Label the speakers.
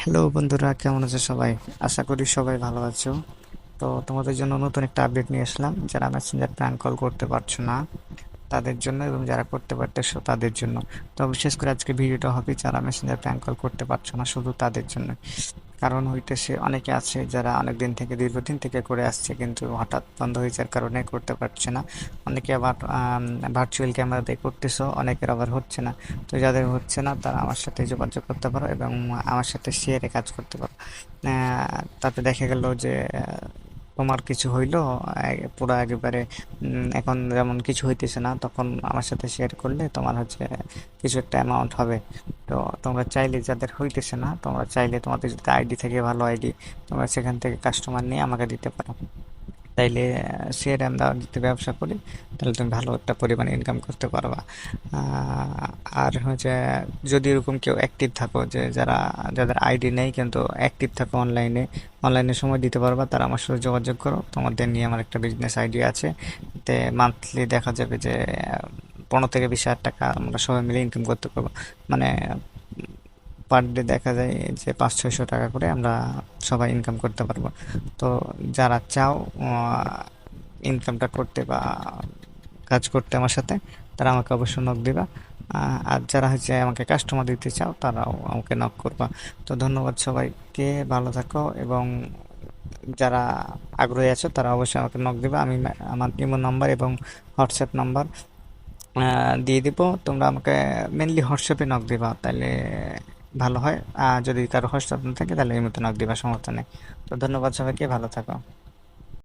Speaker 1: Hello বন্ধুরা, কেমন আছো সবাই? আশা করি সবাই ভালো আছো। তো তোমাদের জন্য নতুন একটা আপডেট নিয়ে আসলাম। যারা মেসেঞ্জার প্র্যাঙ্ক কল করতে পারছো না তাদের জন্য, এবং যারা করতে পারতেছো তাদের জন্য। তো বিশেষ করে আজকে ভিডিওটা হবে যারা মেসেঞ্জার প্র্যাঙ্ক কল করতে পারছো না শুধু তাদের জন্য। কারণ হইতেছে অনেকে আছে যারা অনেক দিন থেকে, দীর্ঘদিন থেকে করে আসছে, কিন্তু হঠাৎ বন্ধ হয়ে যাওয়ার কারণে করতে পারছে না। অনেকে আবার ভার্চুয়াল ক্যামেরা দিয়ে করতেছো, অনেকের আবার হচ্ছে না। তো যাদের হচ্ছে না তারা আমার সাথে যোগাযোগ করতে পারো এবং আমার সাথে শেয়ারে কাজ করতে পারো। তাতে দেখা গেল যে তোমার কিছু হইলো, পুরো একেবারে এখন যেমন কিছু হইতেছে না, তখন আমার সাথে শেয়ার করলে তোমার হচ্ছে কিছু একটা অ্যামাউন্ট হবে। তো তোমরা চাইলে, যাদের হইতেছে না, তোমরা চাইলে তোমাদের যদি আইডি থাকে, ভালো আইডি, তোমরা সেখান থেকে কাস্টমার নিয়ে আমাকে দিতে পারো। তাইলে শেয়ার আমরা যদি ব্যবসা করি, তাহলে তুমি ভালো একটা পরিমাণে ইনকাম করতে পারবা। আর হচ্ছে, যদি এরকম কেউ অ্যাক্টিভ থাকো, যে যাদের আইডি নেই কিন্তু অ্যাক্টিভ থাকো অনলাইনে, অনলাইনে সময় দিতে পারবা, তারা আমার সাথে যোগাযোগ করো। তোমাদের নিয়ে আমার একটা বিজনেস আইডিয়া আছে। এতে মান্থলি দেখা যাবে যে 15 থেকে 20 হাজার টাকা আমরা সবাই মিলে ইনকাম করতে পারবো। মানে পার ডে দেখা যায় যে 500-600 টাকা করে আমরা সবাই ইনকাম করতে পারবো। তো যারা চাও ইনকামটা করতে বা কাজ করতে আমার সাথে, তারা আমাকে অবশ্যই নক দিবা। আর যারা হচ্ছে আমাকে কাস্টমার দিতে চাও, তারাও আমাকে নক করবা। তো ধন্যবাদ সবাইকে, ভালো থাকো। এবং যারা আগ্রহী আছো তারা অবশ্যই আমাকে নক দিবা। আমি আমার ইমো নাম্বার এবং হোয়াটসঅ্যাপ নাম্বার দিয়ে দিব। তোমরা আমাকে মেনলি হোয়াটসঅ্যাপে নক দিবা, তাহলে ভালো হয়। আর যদি কারো হোয়াটসঅ্যাপ না থাকে তাহলে ইমোতে নক দিবা, সমস্যা নেই। তো ধন্যবাদ সবাইকে, ভালো থাকো।